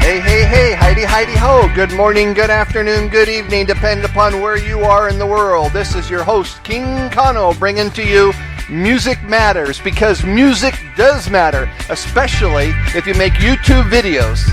Hey, Heidi ho. Good morning, good afternoon, good evening, depending upon where you are in the world. This is your host, King Kano, bringing to you Music Matters, because music does matter, especially if you make YouTube videos.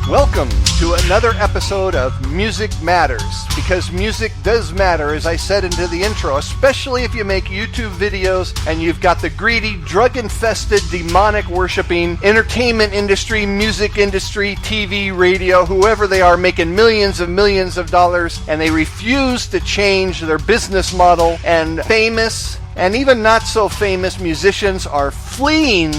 Welcome to another episode of Music Matters, because music does matter, as I said into the intro, especially if you make YouTube videos and you've got the greedy, drug-infested, demonic worshipping entertainment industry, music industry, TV, radio, whoever they are, making millions of dollars, and they refuse to change their business model, and famous and even not so famous musicians are fleeing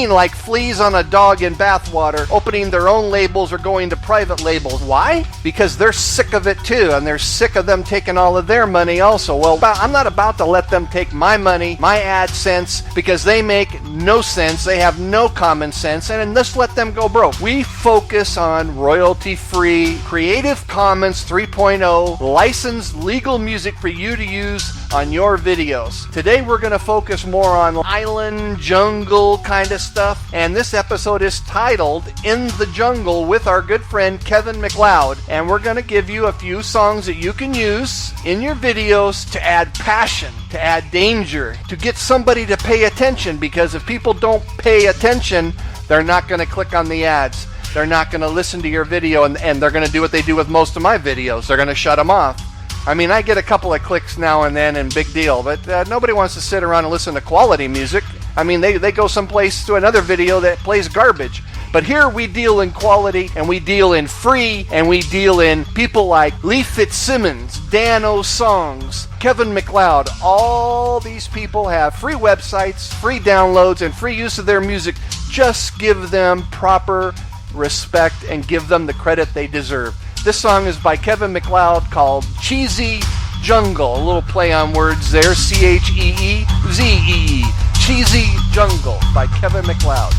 like fleas on a dog in bathwater, opening their own labels or going to private labels. Why? Because they're sick of it too, and they're sick of them taking all of their money also. Well, I'm not about to let them take my money, my AdSense, because they make no sense, they have no common sense, and let's let them go broke. We focus on royalty-free, Creative Commons 3.0, licensed legal music for you to use on your videos. Today we're going to focus more on island, jungle kind of stuff, and this episode is titled In the Jungle with our good friend Kevin MacLeod, and we're going to give you a few songs that you can use in your videos to add passion, to add danger, to get somebody to pay attention, because if people don't pay attention, they're not going to click on the ads. They're not going to listen to your video, and they're going to do what they do with most of my videos. They're going to shut them off. I mean, I get a couple of clicks now and then, and big deal, but nobody wants to sit around and listen to quality music. I mean, they go someplace to another video that plays garbage. But here we deal in quality, and we deal in free, and we deal in people like Lee Fitzsimmons, Dan O'Songs, Kevin MacLeod. All these people have free websites, free downloads, and free use of their music. Just give them proper respect and give them the credit they deserve. This song is by Kevin MacLeod called Chee Zee Jungle. A little play on words there. Cheezee. Chee Zee Jungle by Kevin MacLeod.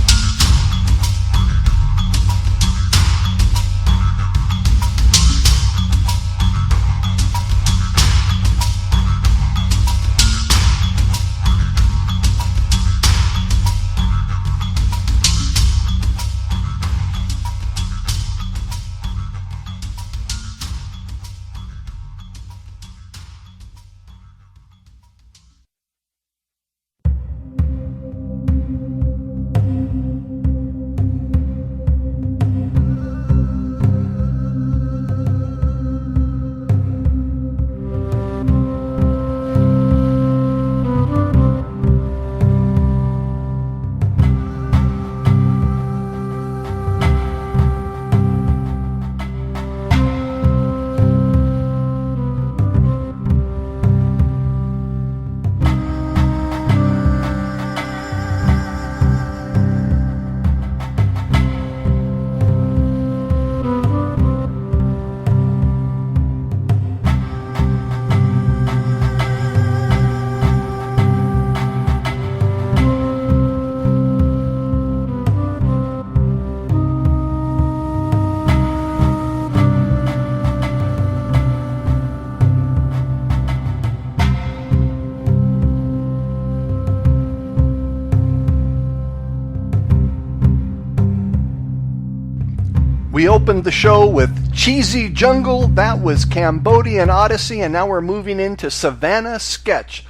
We opened the show with Chee Zee Jungle, that was Cambodian Odyssey, and now we're moving into Savannah Sketch,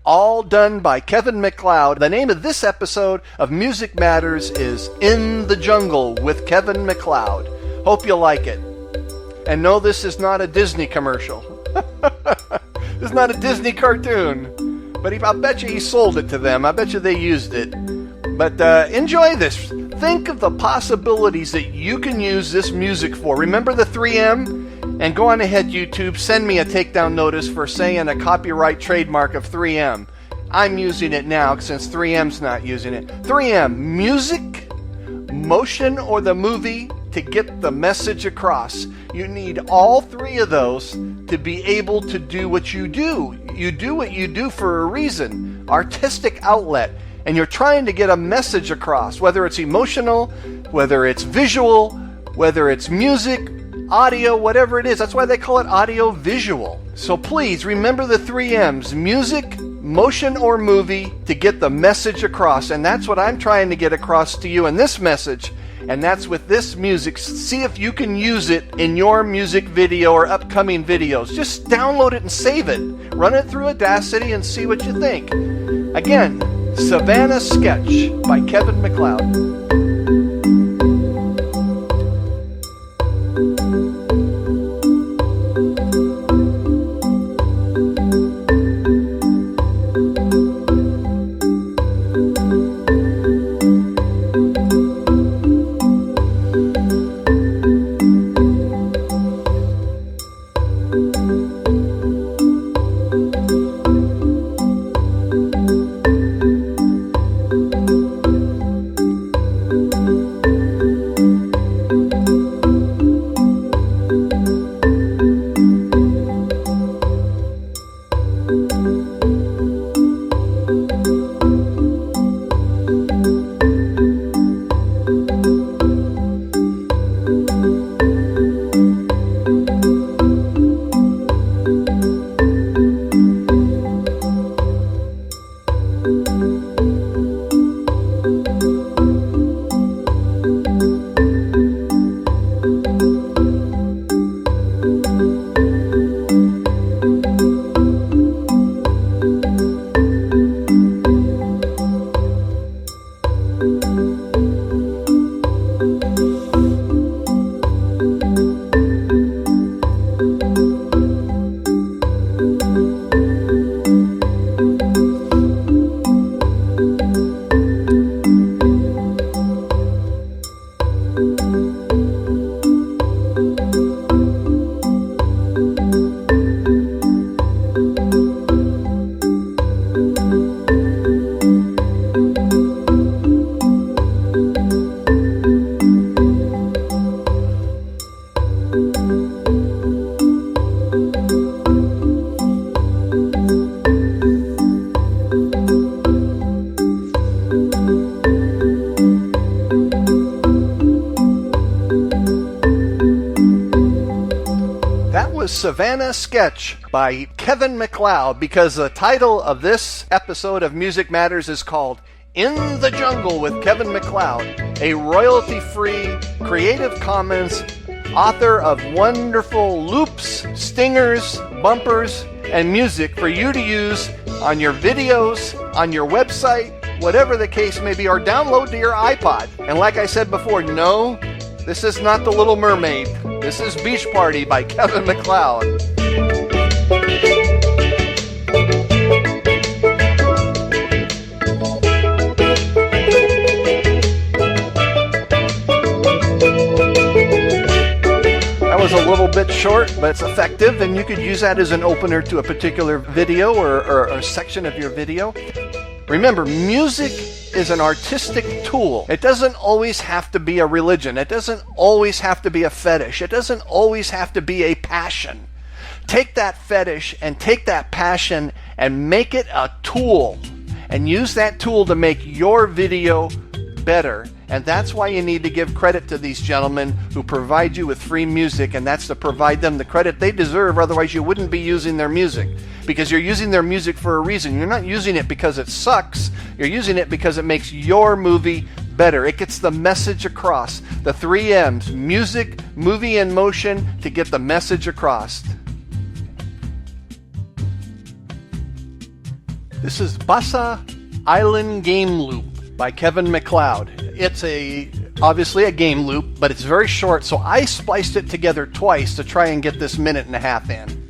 all done by Kevin MacLeod. The name of this episode of Music Matters is In the Jungle with Kevin MacLeod. Hope you like it. And no, this is not a Disney commercial. This is not a Disney cartoon. But I bet you he sold it to them. I bet you they used it. But enjoy this. Think of the possibilities that you can use this music for. Remember the 3M? And go on ahead, YouTube, send me a takedown notice for saying a copyright trademark of 3M. I'm using it now since 3M's not using it. 3M, music motion, or the movie to get the message across. You need all three of those to be able to do what you do. You do what you do for a reason, artistic outlet, and you're trying to get a message across, whether it's emotional, whether it's visual, whether it's music, audio, whatever it is. That's why they call it audio visual. So please remember the 3 M's: music, motion, or movie to get the message across. And that's what I'm trying to get across to you in this message. And that's with this music. See if you can use it in your music video or upcoming videos. Just download it and save it. Run it through Audacity and see what you think. Again, Savannah Sketch by Kevin MacLeod. Savannah Sketch by Kevin MacLeod, because the title of this episode of Music Matters is called In the Jungle with Kevin MacLeod, a royalty-free Creative Commons author of wonderful loops, stingers, bumpers, and music for you to use on your videos, on your website, whatever the case may be, or download to your iPod. And like I said before, no, this is not The Little Mermaid. This is Beach Party by Kevin MacLeod. That was a little bit short, but it's effective, and you could use that as an opener to a particular video or a section of your video. Remember, music is an artistic tool. It doesn't always have to be a religion. It doesn't always have to be a fetish. It doesn't always have to be a passion. Take that fetish and take that passion and make it a tool, and use that tool to make your video better. And that's why you need to give credit to these gentlemen who provide you with free music, and that's to provide them the credit they deserve. Otherwise you wouldn't be using their music, because you're using their music for a reason. You're not using it because it sucks. You're using it because it makes your movie better. It gets the message across. The 3 M's: music, movie, and motion to get the message across. This is Bassa Island Game Loop by Kevin MacLeod. It's obviously a game loop, but it's very short, so I spliced it together twice to try and get this 1.5 minutes in.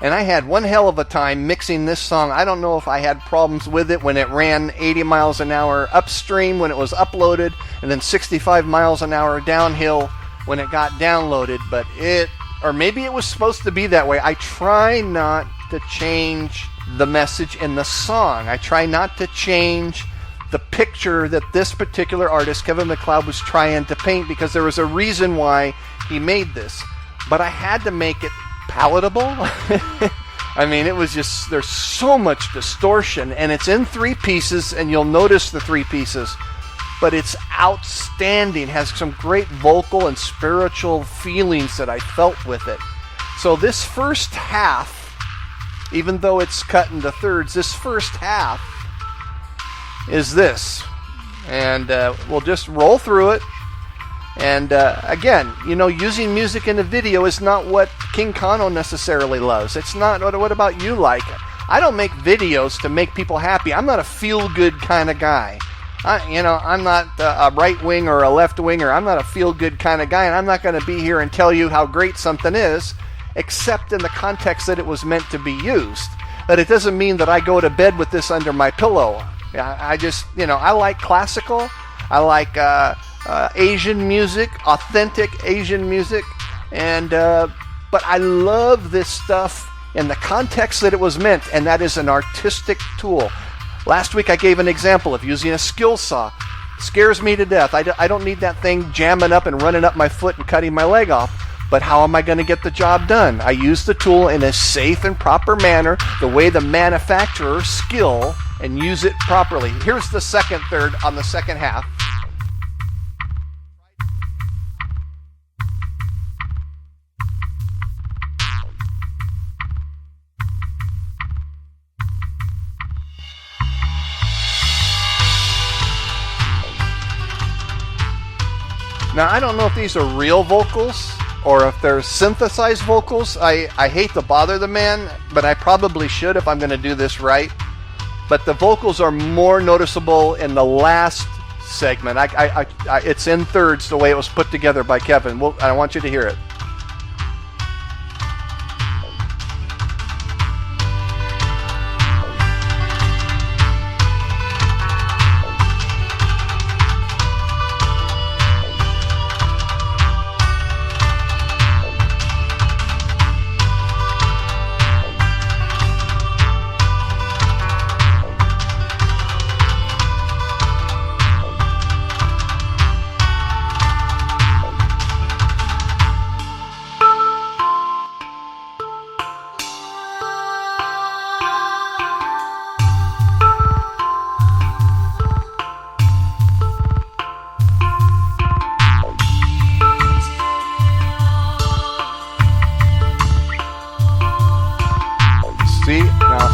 And I had one hell of a time mixing this song. I don't know if I had problems with it when it ran 80 miles an hour upstream when it was uploaded, and then 65 miles an hour downhill when it got downloaded, but or maybe it was supposed to be that way. I try not to change the message in the song. I try not to change the picture that this particular artist, Kevin MacLeod, was trying to paint, because there was a reason why he made this. But I had to make it palatable. I mean, it was just, there's so much distortion, and it's in 3 pieces, and you'll notice the 3 pieces, but it's outstanding, has some great vocal and spiritual feelings that I felt with it. So this first half, even though it's cut into thirds, this first half is this, and we'll just roll through it. And again, you know, using music in a video is not what King Kano necessarily loves. It's not. What about you like? I don't make videos to make people happy. I'm not a feel-good kind of guy. I'm not a right wing or a left winger. I'm not a feel-good kind of guy, and I'm not going to be here and tell you how great something is, except in the context that it was meant to be used. But it doesn't mean that I go to bed with this under my pillow. I just, I like classical. I like Asian music, authentic Asian music, and but I love this stuff in the context that it was meant, and that is an artistic tool. Last week I gave an example of using a skill saw. Scares me to death. I don't need that thing jamming up and running up my foot and cutting my leg off. But how am I going to get the job done? I use the tool in a safe and proper manner, the way the manufacturer skill, and use it properly. Here's the second third on the second half. Now, I don't know if these are real vocals or if they're synthesized vocals. I hate to bother the man, but I probably should if I'm going to do this right. But the vocals are more noticeable in the last segment. It's in thirds the way it was put together by Kevin. I want you to hear it.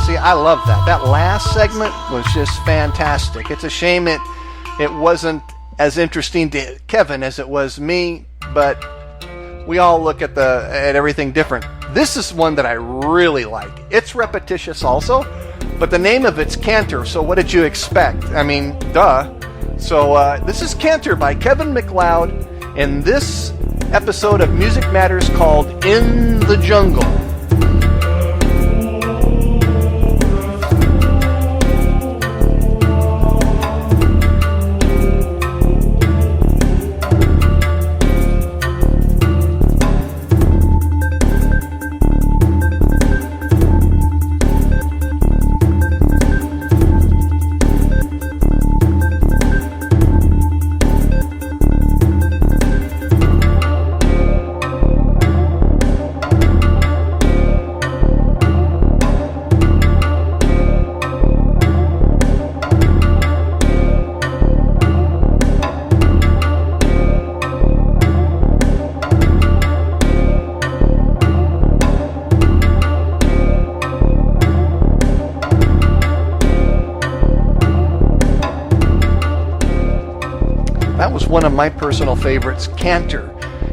See, I love that. That last segment was just fantastic. It's a shame it wasn't as interesting to Kevin as it was me, but we all look at everything different. This is one that I really like. It's repetitious also, but the name of it's Cantor, so what did you expect? I mean, duh. So this is Cantor by Kevin MacLeod in this episode of Music Matters called In the Jungle. That was one of my personal favorites, Cantor.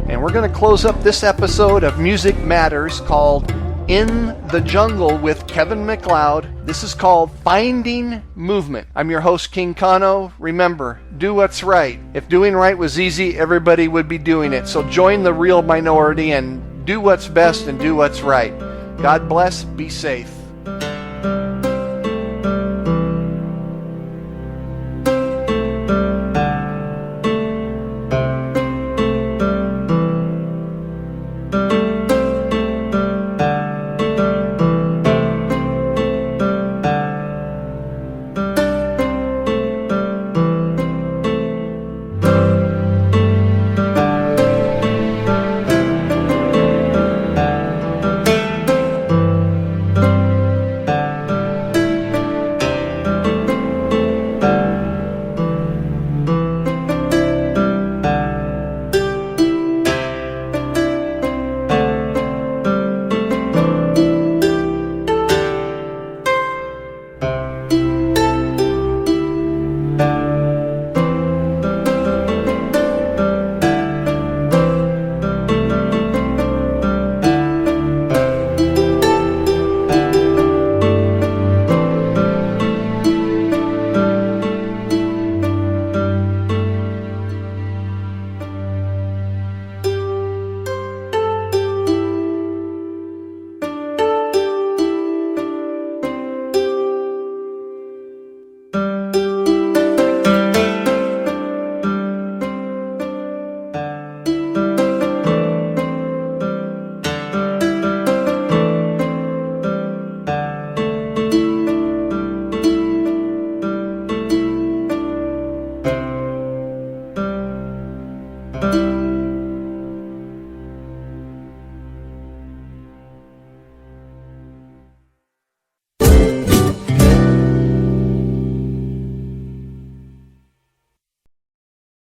And we're going to close up this episode of Music Matters called In the Jungle with Kevin MacLeod. This is called Finding Movement. I'm your host, King Kano. Remember, do what's right. If doing right was easy, everybody would be doing it. So join the real minority and do what's best and do what's right. God bless. Be safe.